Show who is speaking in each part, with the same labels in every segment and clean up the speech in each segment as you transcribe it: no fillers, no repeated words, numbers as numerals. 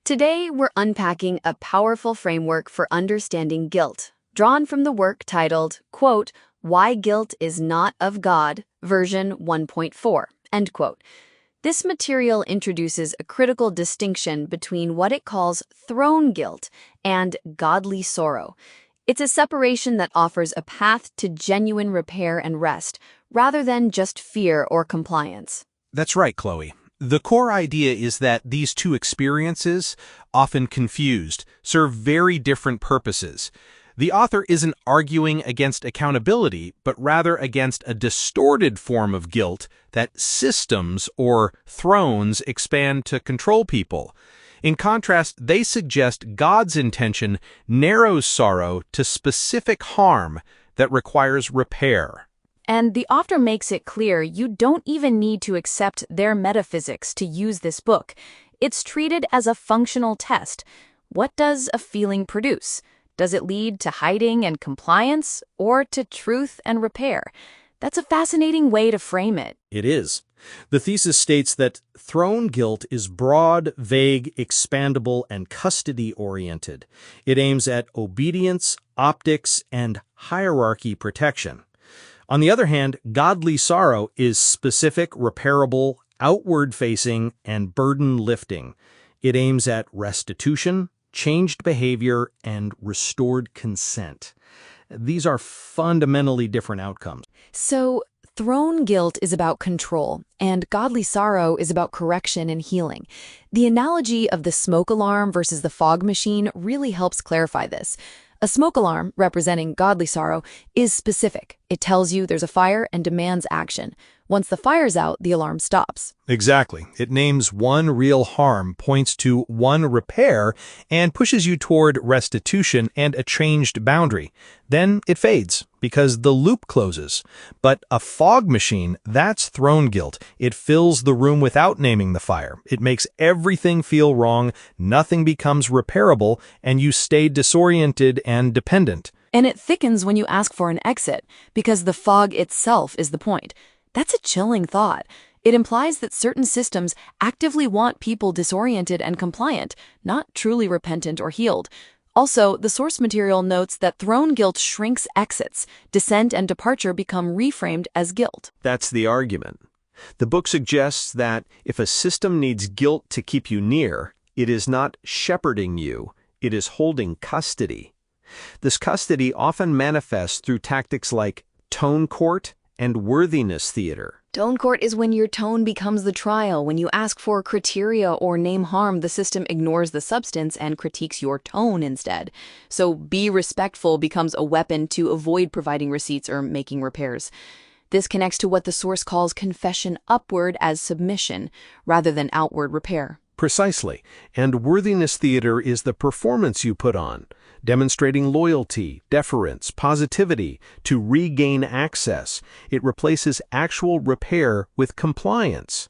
Speaker 1: Today, we're unpacking a powerful framework for understanding guilt, drawn from the work titled, quote, Why Guilt is Not of God, version 1.4, end quote. This material introduces a critical distinction between what it calls throne guilt and godly sorrow. It's a separation that offers a path to genuine repair and rest, rather than just fear or compliance.
Speaker 2: That's right, Chloe. The core idea is that these two experiences, often confused, serve very different purposes. The author isn't arguing against accountability, but rather against a distorted form of guilt that systems or thrones expand to control people. In contrast, they suggest God's intention narrows sorrow to specific harm that requires repair.
Speaker 3: And the author makes it clear you don't even need to accept their metaphysics to use this book. It's treated as a functional test. What does a feeling produce? Does it lead to hiding and compliance, or to truth and repair? That's a fascinating way to frame it.
Speaker 4: It is. The thesis states that throne guilt is broad, vague, expandable, and custody-oriented. It aims at obedience, optics, and hierarchy protection. On the other hand, godly sorrow is specific, repairable, outward-facing, and burden-lifting. It aims at restitution, changed behavior, and restored consent. These are fundamentally different outcomes.
Speaker 3: So, throne guilt is about control, and godly sorrow is about correction and healing. The analogy of the smoke alarm versus the fog machine really helps clarify this. A smoke alarm, representing godly sorrow, is specific. It tells you there's a fire and demands action. Once the fire's out, the alarm stops.
Speaker 2: Exactly. It names one real harm, points to one repair, and pushes you toward restitution and a changed boundary. Then it fades, because the loop closes. But a fog machine, that's throne guilt. It fills the room without naming the fire. It makes everything feel wrong, nothing becomes repairable, and you stay disoriented and dependent.
Speaker 3: And it thickens when you ask for an exit, because the fog itself is the point. That's a chilling thought. It implies that certain systems actively want people disoriented and compliant, not truly repentant or healed. Also, the source material notes that throne guilt shrinks exits. Descent and departure become reframed as guilt.
Speaker 4: That's the argument. The book suggests that if a system needs guilt to keep you near, it is not shepherding you, it is holding custody. This custody often manifests through tactics like tone court and worthiness theater.
Speaker 1: Tone court is when your tone becomes the trial. When you ask for criteria or name harm, the system ignores the substance and critiques your tone instead. So be respectful becomes a weapon to avoid providing receipts or making repairs. This connects to what the source calls confession upward as submission, rather than outward repair.
Speaker 4: Precisely. And worthiness theater is the performance you put on, demonstrating loyalty, deference, positivity to regain access. It replaces actual repair with compliance.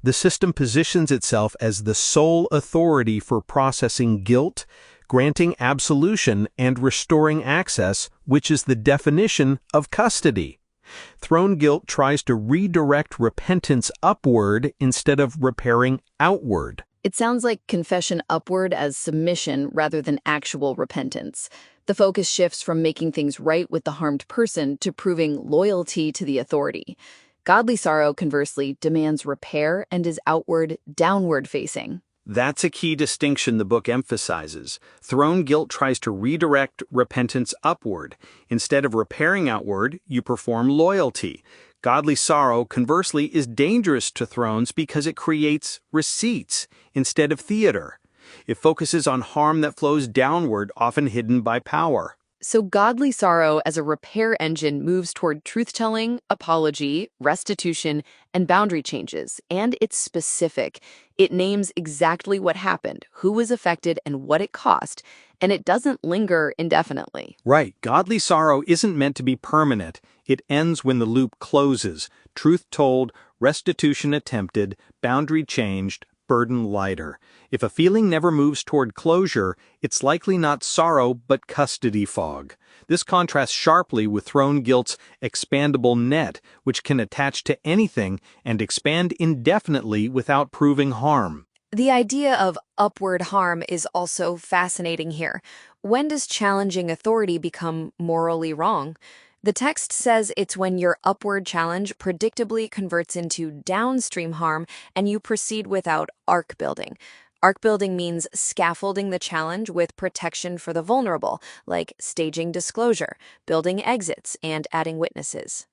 Speaker 4: The system positions itself as the sole authority for processing guilt, granting absolution, and restoring access, which is the definition of custody. Throne guilt tries to redirect repentance upward instead of repairing outward.
Speaker 1: It sounds like confession upward as submission rather than actual repentance. The focus shifts from making things right with the harmed person to proving loyalty to the authority. Godly sorrow, conversely, demands repair and is outward, downward facing.
Speaker 4: That's a key distinction the book emphasizes. Throne guilt tries to redirect repentance upward. Instead of repairing outward, you perform loyalty. Godly sorrow, conversely, is dangerous to thrones because it creates receipts instead of theater. It focuses on harm that flows downward, often hidden by power.
Speaker 1: So godly sorrow as a repair engine moves toward truth-telling, apology, restitution, and boundary changes. And it's specific. It names exactly what happened, who was affected, and what it cost. And it doesn't linger indefinitely.
Speaker 4: Right. Godly sorrow isn't meant to be permanent. It ends when the loop closes. Truth told, restitution attempted, boundary changed, burden lighter. If a feeling never moves toward closure, it's likely not sorrow but custody fog. This contrasts sharply with throne guilt's expandable net, which can attach to anything and expand indefinitely without proving harm.
Speaker 3: The idea of upward harm is also fascinating here. When does challenging authority become morally wrong? The text says it's when your upward challenge predictably converts into downstream harm and you proceed without arc building. Arc building means scaffolding the challenge with protection for the vulnerable, like staging disclosure, building exits, and adding witnesses.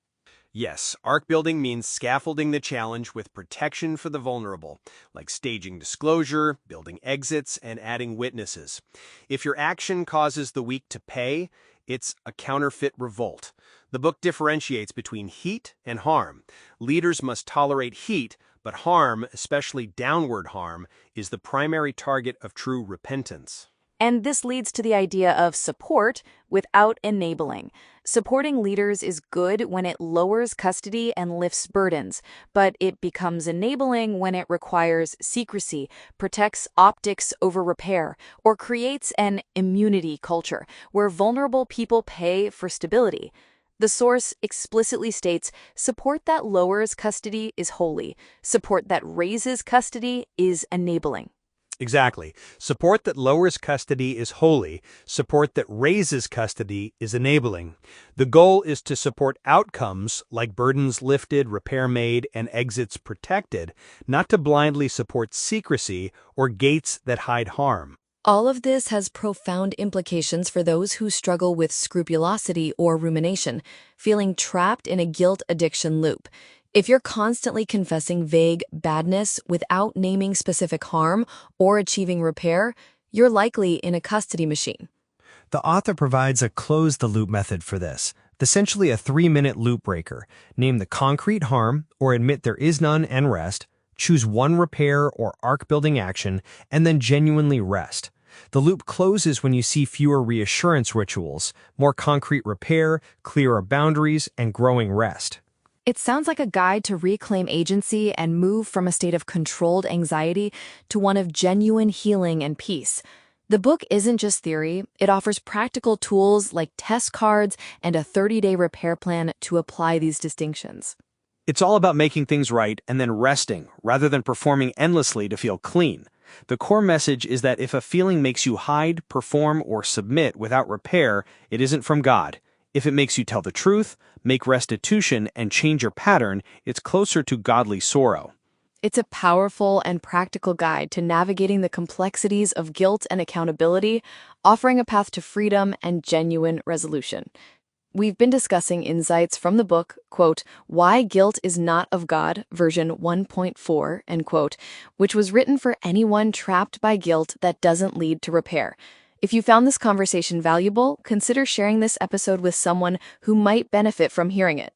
Speaker 5: Yes, arc building means scaffolding the challenge with protection for the vulnerable, like staging disclosure, building exits, and adding witnesses. If your action causes the weak to pay, it's a counterfeit revolt. The book differentiates between heat and harm. Leaders must tolerate heat, but harm, especially downward harm, is the primary target of true repentance.
Speaker 3: And this leads to the idea of support without enabling. Supporting leaders is good when it lowers custody and lifts burdens, but it becomes enabling when it requires secrecy, protects optics over repair, or creates an immunity culture where vulnerable people pay for stability. The source explicitly states support that lowers custody is holy, support that raises custody is enabling.
Speaker 2: Exactly. Support that lowers custody is holy. Support that raises custody is enabling. The goal is to support outcomes like burdens lifted, repair made, and exits protected, not to blindly support secrecy or gates that hide harm.
Speaker 3: All of this has profound implications for those who struggle with scrupulosity or rumination, feeling trapped in a guilt addiction loop. If you're constantly confessing vague badness without naming specific harm or achieving repair, you're likely in a custody machine.
Speaker 6: The author provides a close-the-loop method for this, essentially a 3-minute loop breaker. Name the concrete harm or admit there is none and rest, choose one repair or arc-building action, and then genuinely rest. The loop closes when you see fewer reassurance rituals, more concrete repair, clearer boundaries, and growing rest.
Speaker 3: It sounds like a guide to reclaim agency and move from a state of controlled anxiety to one of genuine healing and peace. The book isn't just theory, it offers practical tools like test cards and a 30-day repair plan to apply these distinctions.
Speaker 2: It's all about making things right and then resting, rather than performing endlessly to feel clean. The core message is that if a feeling makes you hide, perform, or submit without repair, it isn't from God. If it makes you tell the truth, make restitution, and change your pattern, it's closer to godly sorrow.
Speaker 3: It's a powerful and practical guide to navigating the complexities of guilt and accountability, offering a path to freedom and genuine resolution. We've been discussing insights from the book, quote, Why Guilt is Not of God, version 1.4, end quote, which was written for anyone trapped by guilt that doesn't lead to repair. If you found this conversation valuable, consider sharing this episode with someone who might benefit from hearing it.